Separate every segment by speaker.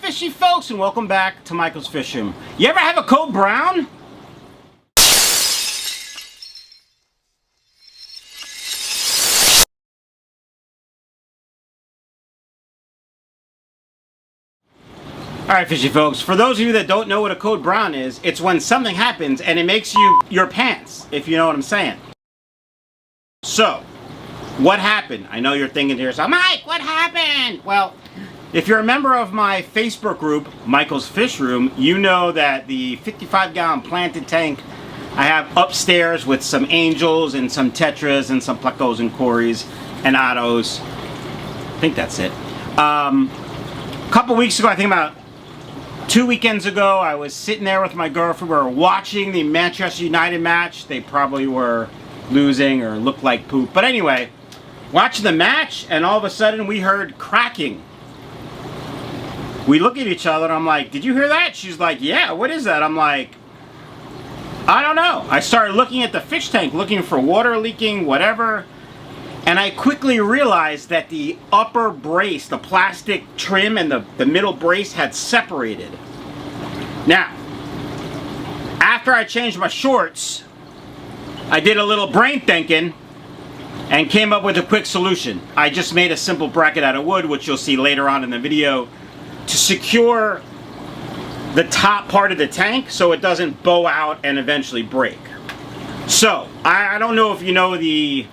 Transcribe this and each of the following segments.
Speaker 1: fishy folks, and welcome back to Michael's Fish Room. You ever have a code brown? Alright fishy folks, for those of you that don't know what a code brown is, it's when something happens and it makes you your pants, if you know what I'm saying. So, what happened? I know you're thinking to yourself, Mike, what happened? Well, if you're a member of my Facebook group, Michael's Fish Room, you know that the 55-gallon planted tank I have upstairs with some angels and some tetras and some plecos and cories and ottos. I think that's it. A couple weeks ago, I think about 2 weekends ago, I was sitting there with my girlfriend. We were watching the Manchester United match. They probably were losing or looked like poop. But anyway, watching the match, and all of a sudden we heard cracking. We look at each other and I'm like, did you hear that? She's like, yeah, what is that? I'm like, I don't know. I started looking at the fish tank, looking for water leaking, whatever. And I quickly realized that the upper brace, the plastic trim and the middle brace had separated. Now, after I changed my shorts, I did a little brain thinking and came up with a quick solution. I just made a simple bracket out of wood, which you'll see later on in the video, to secure the top part of the tank so it doesn't bow out and eventually break. So, I don't know if you know the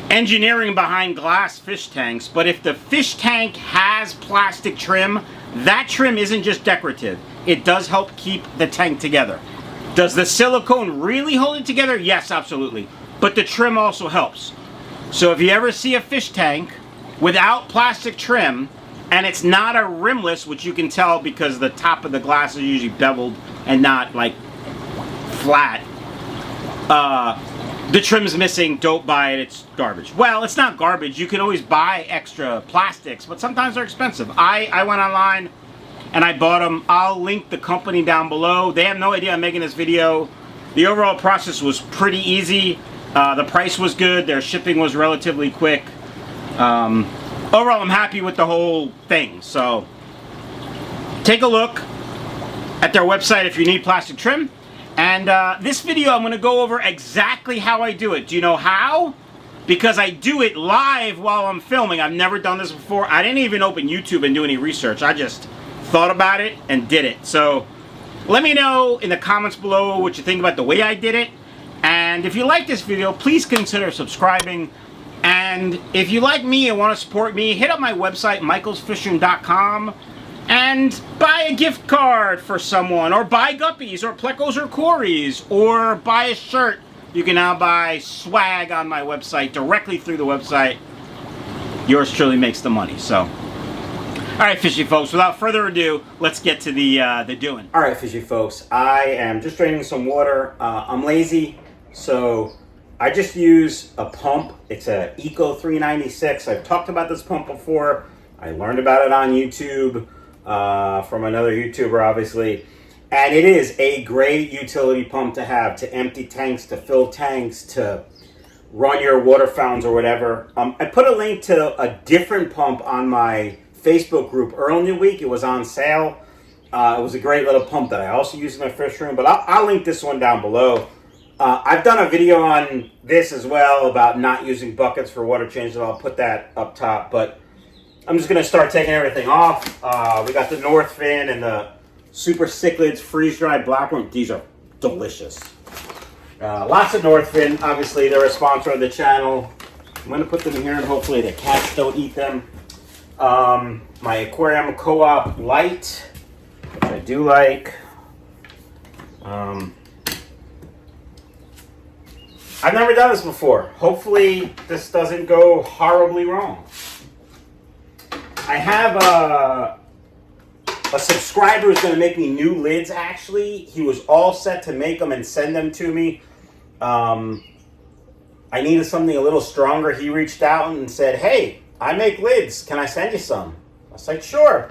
Speaker 1: engineering behind glass fish tanks, but if the fish tank has plastic trim, that trim isn't just decorative. It does help keep the tank together. Does the silicone really hold it together? Yes, absolutely. But the trim also helps. So if you ever see a fish tank without plastic trim, and it's not a rimless, which you can tell because the top of the glass is usually beveled and not like flat, the trim's missing, don't buy it, it's garbage. Well, it's not garbage. You can always buy extra plastics, but sometimes they're expensive. I went online and I bought them. I'll link the company down below. They have no idea I'm making this video. The overall process was pretty easy. The price was good. Their shipping was relatively quick. Overall, I'm happy with the whole thing. So, take a look at their website if you need plastic trim. And this video, I'm going to go over exactly how I do it. Do you know how? Because I do it live while I'm filming. I've never done this before. I didn't even open YouTube and do any research. I just thought about it and did it. So, let me know in the comments below what you think about the way I did it. And if you like this video, please consider subscribing. And if you like me and want to support me, hit up my website, michaelsfishroom.com, and buy a gift card for someone, or buy guppies, or plecos, or cories, or buy a shirt. You can now buy swag on my website, directly through the website. Yours truly makes the money, so. Alright, fishy folks, without further ado, let's get to the doing. Alright, fishy folks, I am just draining some water. I'm lazy, so I just use a pump. It's a Eco 396. I've talked about this pump before. I learned about it on YouTube from another YouTuber, obviously. And it is a great utility pump to have, to empty tanks, to fill tanks, to run your water fountains or whatever. I put a link to a different pump on my Facebook group early in the week. It was on sale. It was a great little pump that I also use in my fish room, but I'll link this one down below. I've done a video on this as well about not using buckets for water changes. I'll put that up top, but I'm just going to start taking everything off. We got the North Fin and the SuperCichlids freeze-dried black one. These are delicious. Lots of North Fin. Obviously, they're a sponsor of the channel. I'm going to put them here and hopefully the cats don't eat them. My Aquarium Co Op light, which I do like. I've never done this before. Hopefully this doesn't go horribly wrong. I have a subscriber who's going to make me new lids, actually. He was all set to make them and send them to me. I needed something a little stronger. He reached out and said, hey, I make lids. Can I send you some? I was like, sure.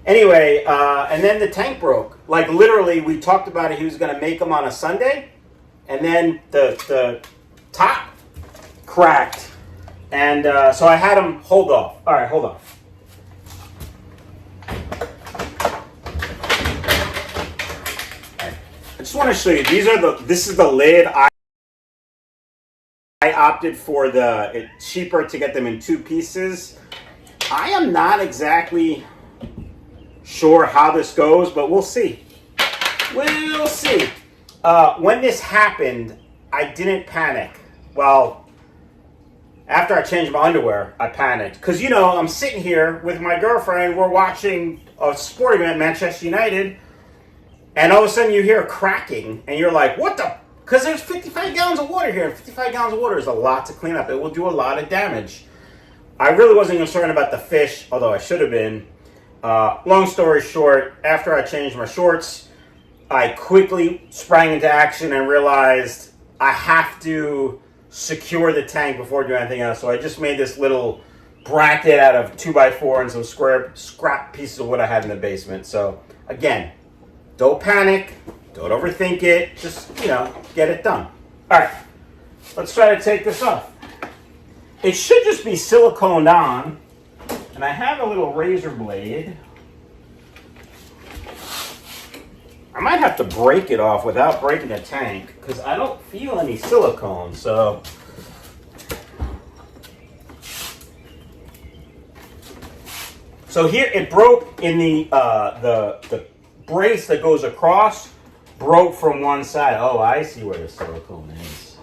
Speaker 1: Anyway, and then the tank broke. Like literally, we talked about it. He was going to make them on a Sunday. And then the top cracked. And so I had him hold off. All right, hold on. just want to show you. This is the lid. I opted for it's cheaper to get them in 2 pieces. I am not exactly sure how this goes, but we'll see. We'll see. When this happened, I didn't panic. Well, after I changed my underwear, I panicked. Because, you know, I'm sitting here with my girlfriend. We're watching a sporting event, Manchester United. And all of a sudden you hear cracking. And you're like, what the? Because there's 55 gallons of water here. 55 gallons of water is a lot to clean up. It will do a lot of damage. I really wasn't concerned about the fish, although I should have been. Long story short, after I changed my shorts, I quickly sprang into action and realized I have to secure the tank before doing anything else. So I just made this little bracket out of 2x4 and some scrap pieces of wood I had in the basement. So again, don't panic. Don't overthink it. Just, you know, get it done. All right, let's try to take this off. It should just be siliconed on. And I have a little razor blade. I might have to break it off without breaking the tank because I don't feel any silicone. So here it broke in the brace that goes across. Broke from one side. Oh, I see where the silicone is.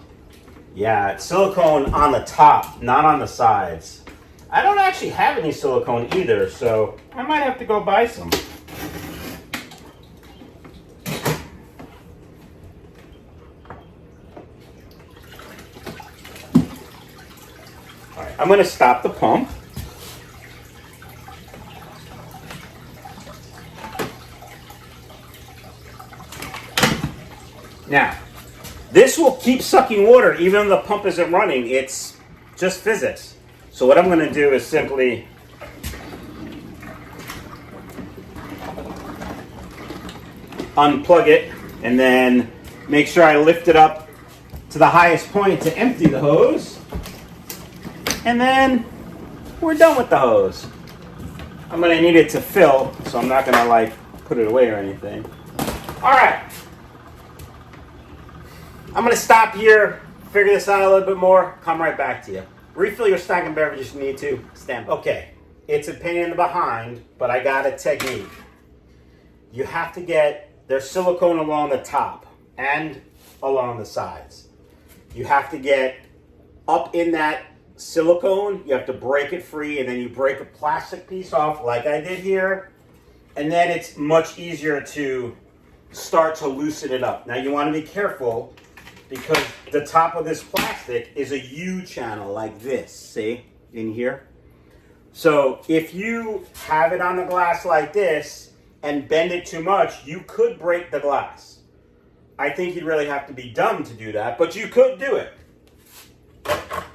Speaker 1: Yeah, it's silicone on the top, not on the sides. I don't actually have any silicone either, so I might have to go buy some. All right, I'm going to stop the pump. Now, this will keep sucking water even though the pump isn't running. It's just physics. So what I'm going to do is simply unplug it and then make sure I lift it up to the highest point to empty the hose. And then we're done with the hose. I'm going to need it to fill, so I'm not going to like put it away or anything. All right. I'm going to stop here, figure this out a little bit more, come right back to you. Refill your snack and beverage if you need to. Stand by. Okay, it's a pain in the behind, but I got a technique. You have to get, there's silicone along the top and along the sides. You have to get up in that silicone, you have to break it free, and then you break a plastic piece off like I did here, and then it's much easier to start to loosen it up. Now you want to be careful because the top of this plastic is a U channel like this, see, in here. So if you have it on the glass like this and bend it too much, you could break the glass. I think you'd really have to be dumb to do that, but you could do it.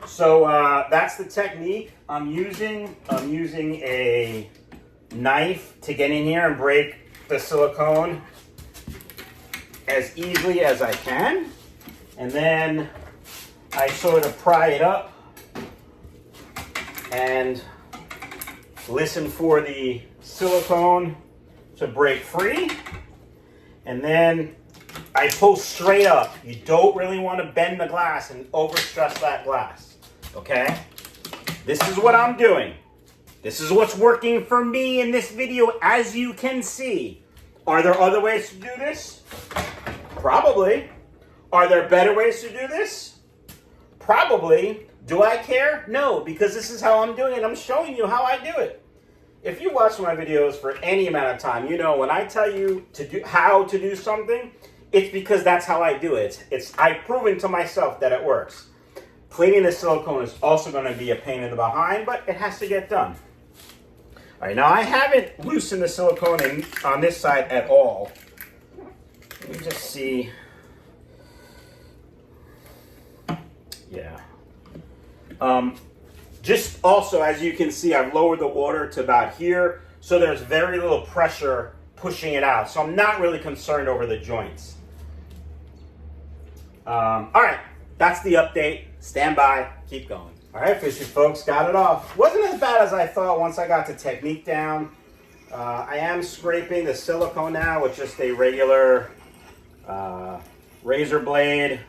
Speaker 1: So that's the technique I'm using. I'm using a knife to get in here and break the silicone as easily as I can. And then I sort of pry it up and listen for the silicone to break free. And then I pull straight up. You don't really want to bend the glass and overstress that glass, okay? This is what I'm doing. This is what's working for me in this video, as you can see. Are there other ways to do this? Probably. Are there better ways to do this? Probably. Do I care? No, because this is how I'm doing it. I'm showing you how I do it. If you watch my videos for any amount of time, you know when I tell you to do how to do something, it's because that's how I do it. I've proven to myself that it works. Cleaning the silicone is also going to be a pain in the behind, but it has to get done. All right, now I haven't loosened the silicone on this side at all. Let me just see. Yeah. Just also, as you can see, I've lowered the water to about here, so there's very little pressure pushing it out. So I'm not really concerned over the joints. All right, that's the update. Stand by, keep going. All right, fishy folks, got it off. Wasn't as bad as I thought once I got the technique down. I am scraping the silicone now with just a regular razor blade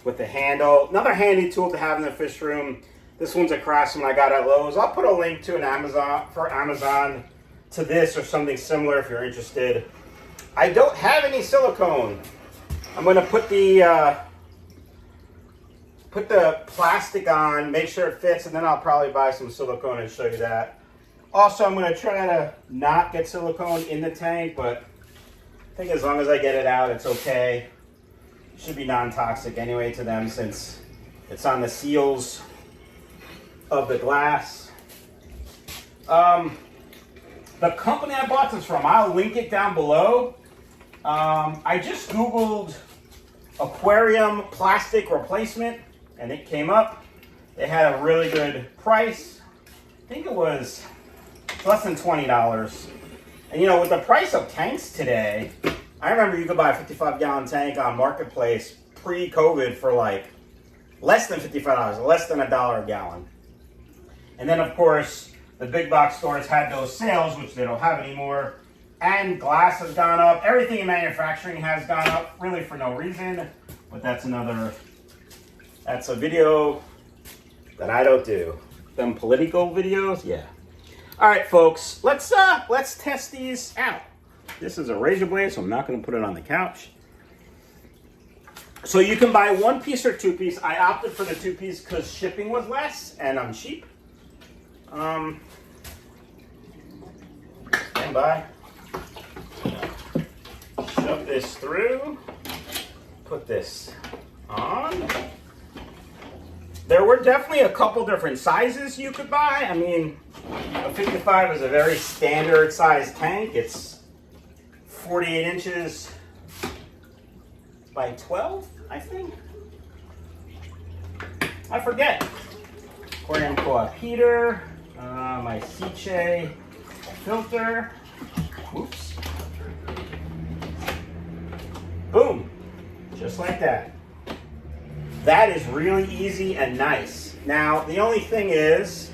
Speaker 1: with the handle. Another handy tool to have in the fish room. This one's a Craftsman I got at Lowe's. I'll put a link to Amazon to this or something similar if you're interested. I don't have any silicone. I'm going to put the plastic on, make sure it fits, and then I'll probably buy some silicone and show you that. Also, I'm going to try to not get silicone in the tank, but I think as long as I get it out, it's okay. It should be non-toxic anyway to them since it's on the seals of the glass. The company I bought this from, I'll link it down below. I just Googled aquarium plastic replacement and it came up. They had a really good price. I think it was less than $20. And you know, with the price of tanks today, I remember you could buy a 55-gallon tank on Marketplace pre-COVID for like less than $55, less than $1 a gallon. And then of course, the big box stores had those sales, which they don't have anymore. And glass has gone up. Everything in manufacturing has gone up, really for no reason. But that's a video that I don't do. Them political videos, yeah. All right, folks, let's test these out. This is a razor blade, so I'm not gonna put it on the couch. So you can buy 1-piece or 2-piece. I opted for the 2-piece because shipping was less and I'm cheap. Stand by. Shove this through. Put this on. There were definitely a couple different sizes you could buy. I mean, a 55 is a very standard size tank. It's 48 inches by 12, I think. I forget. Aquarium Co Op heater, my Seachem filter. Oops. Boom. Just like that. That is really easy and nice. Now, the only thing is,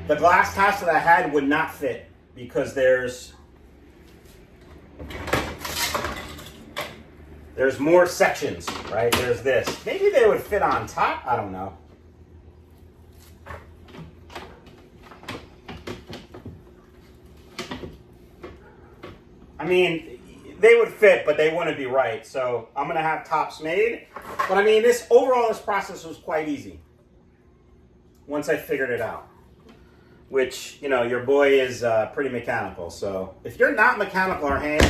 Speaker 1: the glass taps that I had would not fit because there's more sections, right? There's this. Maybe they would fit on top. I don't know. I mean, they would fit, but they wouldn't be right. So I'm gonna have tops made. But I mean, this process was quite easy once I figured it out. Which, you know, your boy is pretty mechanical. So if you're not mechanical or handy,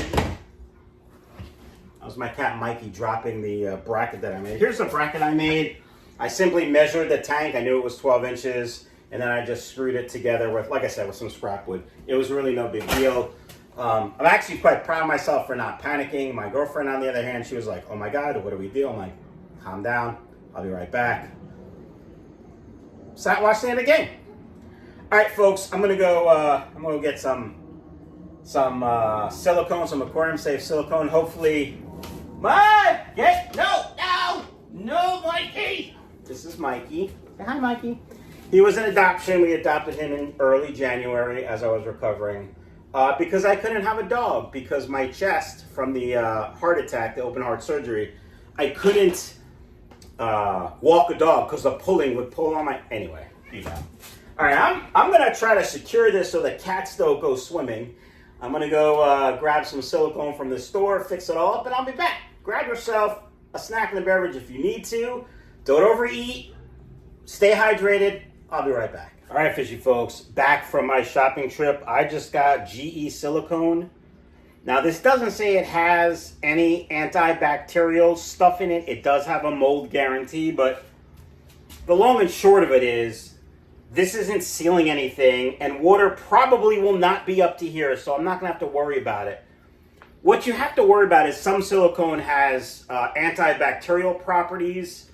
Speaker 1: that was my cat Mikey dropping the bracket that I made. Here's the bracket I made. I simply measured the tank. I knew it was 12 inches, and then I just screwed it together with, like I said, with some scrap wood. It was really no big deal. I'm actually quite proud of myself for not panicking. My girlfriend, on the other hand, she was like, oh my God, what do we do? I'm like, calm down. I'll be right back. Sat watching the game. All right, folks, I'm gonna go get some silicone, some Aquarium Safe silicone. Hopefully, no, Mikey. This is Mikey. Say hi, Mikey. He was an adoption. We adopted him in early January as I was recovering. Because I couldn't have a dog because my chest from the heart attack, the open heart surgery, I couldn't walk a dog because the pulling would pull on my, anyway, you know. All right, I'm gonna try to secure this so the cats don't go swimming. I'm gonna go grab some silicone from the store, fix it all up, and I'll be back. Grab yourself a snack and a beverage if you need to. Don't overeat, stay hydrated. I'll be right back. All right, fishy folks, back from my shopping trip. I just got GE silicone. Now, this doesn't say it has any antibacterial stuff in it. It does have a mold guarantee, but the long and short of it is this isn't sealing anything, and water probably will not be up to here, so I'm not going to have to worry about it. What you have to worry about is some silicone has antibacterial properties,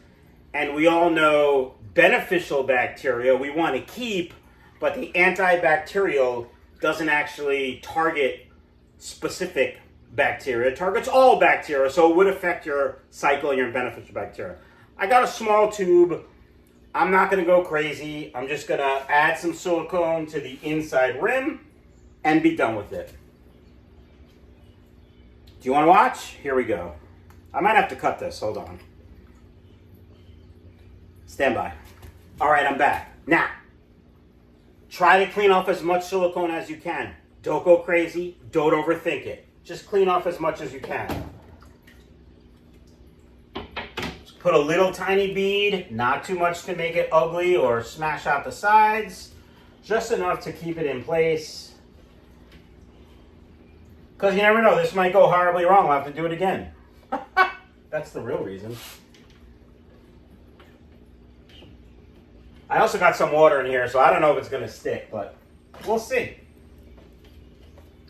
Speaker 1: and we all know beneficial bacteria we want to keep, but the antibacterial doesn't actually target specific bacteria. It targets all bacteria, so it would affect your cycle and your beneficial bacteria. I got a small tube. I'm not going to go crazy. I'm just going to add some silicone to the inside rim and be done with it. Do you want to watch? Here we go. I might have to cut this. Hold on. Stand by. All right, I'm back. Now, try to clean off as much silicone as you can. Don't go crazy. Don't overthink it. Just clean off as much as you can. Just put a little tiny bead, not too much to make it ugly or smash out the sides. Just enough to keep it in place. Because you never know, this might go horribly wrong. I'll have to do it again. That's the real reason. I also got some water in here, so I don't know if it's going to stick, but we'll see.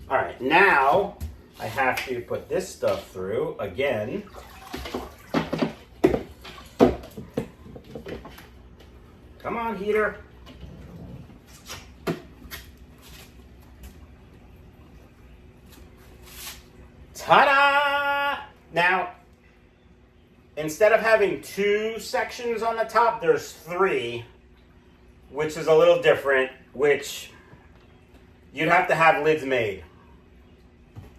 Speaker 1: All right, now I have to put this stuff through again. Come on, heater. Ta-da! Now, instead of having 2 sections on the top, there's 3, which is a little different, which you'd have to have lids made.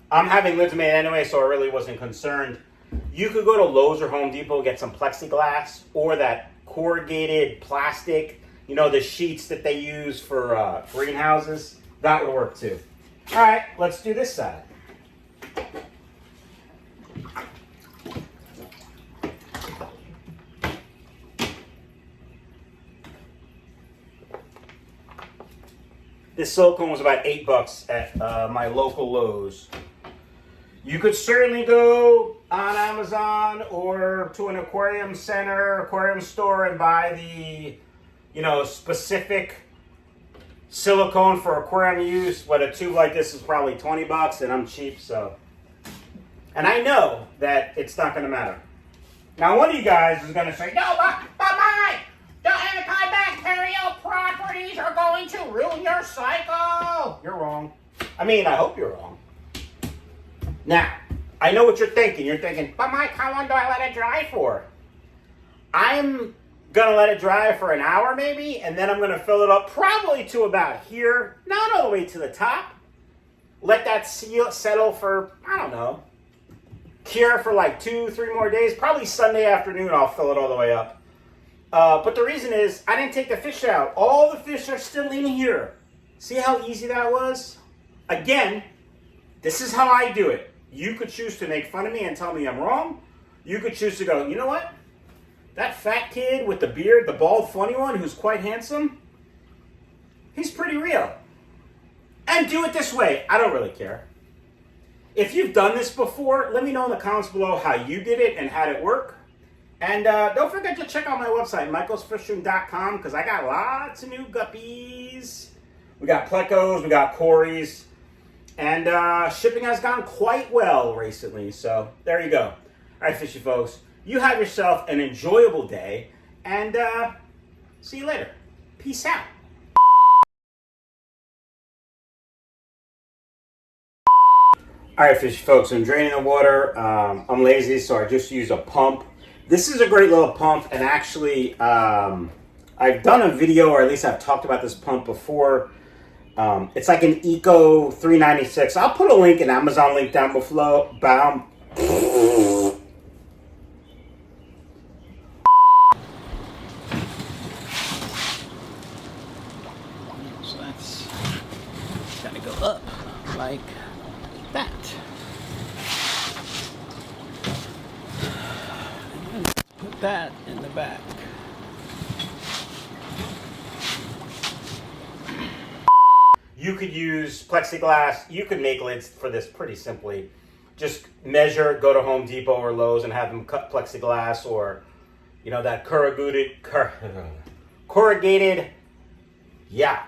Speaker 1: I'm having lids made anyway, so I really wasn't concerned. You could go to Lowe's or Home Depot and get some plexiglass or that corrugated plastic, you know, the sheets that they use for greenhouses. That would work too. All right, let's do this side. This silicone was about $8 at my local Lowe's. You could certainly go on Amazon or to an aquarium center, aquarium store and buy the, you know, specific silicone for aquarium use. But a tube like this is probably $20 and I'm cheap, so. And I know that it's not gonna matter. Now one of you guys is gonna say, no, but Mike, the antibacterial properties are going to ruin your cycle. You're wrong. I mean, I hope you're wrong. Now, I know what you're thinking. You're thinking, but Mike, how long do I let it dry for? I'm going to let it dry for an hour maybe, and then I'm going to fill it up probably to about here, not all the way to the top. Let that settle for, I don't know, cure for like 2-3 more days. Probably Sunday afternoon I'll fill it all the way up. But the reason is I didn't take the fish out. All the fish are still in here. See how easy that was? Again, this is how I do it. You could choose to make fun of me and tell me I'm wrong. You could choose to go, you know what? That fat kid with the beard, the bald funny one who's quite handsome, he's pretty real. And do it this way. I don't really care. If you've done this before, let me know in the comments below how you did it and how it work. And don't forget to check out my website, michaelsfishroom.com, because I got lots of new guppies. We got plecos, we got cories, and shipping has gone quite well recently. So there you go. All right, fishy folks, you have yourself an enjoyable day, and see you later. Peace out. All right, fishy folks, I'm draining the water. I'm lazy, so I just use a pump. This is a great little pump, and actually, I've done a video, or at least I've talked about this pump before. It's like an Eco 396. I'll put a link, an Amazon link down below. So that's gotta go up like that. And then put that in the back. You could use plexiglass. You could make lids for this pretty simply. Just measure, go to Home Depot or Lowe's and have them cut plexiglass, or, you know, that corrugated, yeah.